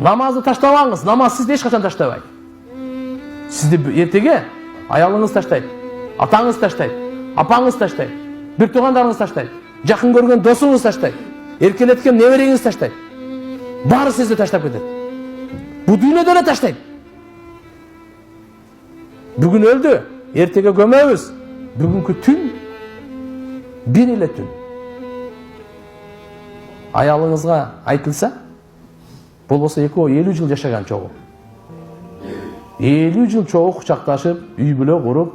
Намазды таштабаңыз. Намаз сізді ешқашан таштабайды. Сізді ертеге аялыңыз таштайды, атаңыз таштайды, апаңыз таштайды, бір туғандарыңыз таштайды, жақын көрген досыңыз таштайды, еркелеткен небереңіз таштайды. Бары сізді таштап кетеді. Бұл дүниеде де таштайды. Бүгін өлді, ертеге көмеміз. Бүгінгі түн бір еле түн. Аялыңызға айтылса, бұл болса екеуі 50 жыл жашаған чоғы. 50 жыл чоғы құшақташып, үй бүле құрып,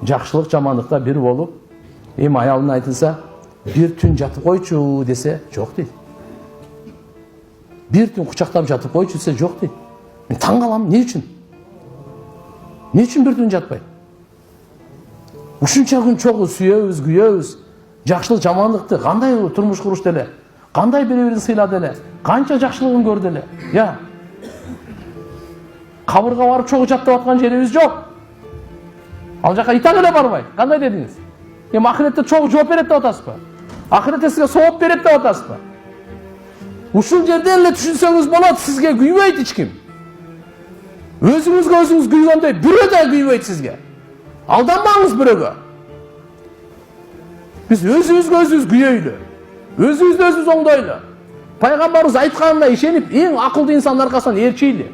жақшылық жамандықта бір болып, аялына айтылса, бір түн жатып қойшы десе, жоқ дейді. Bir түн құшақтап жатып қойшы десе, жоқ дейді. Мен таң қаламын, не үшін? Не үшін бір түн жатпайды? Ушунча күн чоғы сүйеміз, күйеміз, жақшылық жамандықты қандай тұрмыш құрыш деле, қандай бір-бірін сыйлады деле, қанша жақшылығын көрді деле. Я, қабырға барып чоғы жаттап атқан жеріміз жоқ. Ал жаққа итак эле барбай. Қандай дедіңіз? Ақиретте чоғы жооп берет деп атасыз ба? Ақиретте сізге сауап берет деп атасыз ба? Ушул жерде эле түшүнсөңүз болот, сизге күйбөйт ичким. Өзүңүзгө өзүңүз күйгөндөй бирөө да күйбөйт сизге. Алданмаңыз бирөөгө. Биз өзүбүзгө өзүбүз күйөйлү. Өзүбүздү өзүбүз оңдойлу. Пайгамбарыбыз айтканына ишенип, эң акылдуу инсандын аркасынан ээрчийли.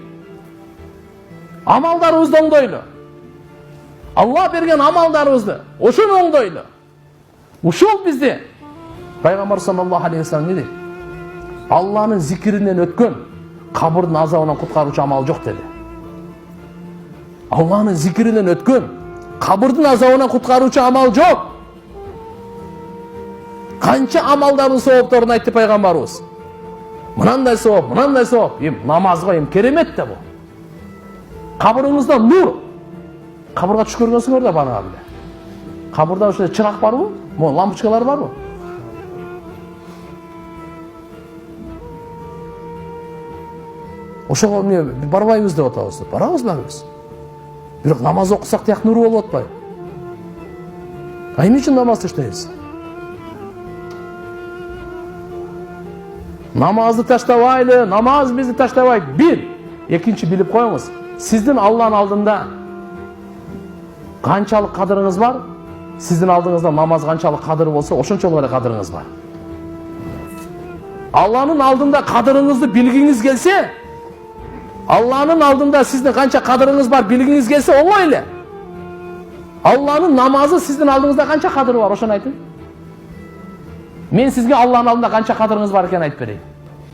Амалдарыбызды оңдойлу. Алла берген амалдарыбызды ошону оңдойлу. Ушул бизди Пайгамбар саллаллаху алейхи ва саллям деди. Алланын зикиринен өткөн кабырдын азабынан куткаруучу амал жок деди. Алланын зикиринен өткөн кабырдын азабынан куткаруучу амал жок. Канча амалдардын соопторун айтты пайгамбарыбыз. Мынандай сооп, мынандай сооп, намазга керемет да бул. Кабырыңызда нур. Кабырга түшүп көргөнсүңөр да бана эле. Кабырда ошо чырак барбы? Лампочкалар барбы? Ошого эмне барбайбыз деп атабыз. Барабыз барабыз. Бирок намаз окусак тияк нуру болуп атпайбы? Эмне үчүн намаз таштайбыз? Намазды таштабайлы, намаз бизди таштабайт. Бир, экинчи билип коюңуз. Сиздин Алланын алдында канчалык кадырыңыз бар? Сиздин алдыңызда намаз канчалык кадыр болсо, ошончолук эле кадырыңыз бар. Алланын алдында кадырыңызды билгиңиз келсе, Алланын алдында сиздин канча кадырыңыз бар билгиңиз келсе, оңой эле. Алланын намазы сиздин алдыңызда канча кадыры бар, ошону айтың. Мен сизге Алланын алдында канча кадырыңыз бар экенин айтып берейин.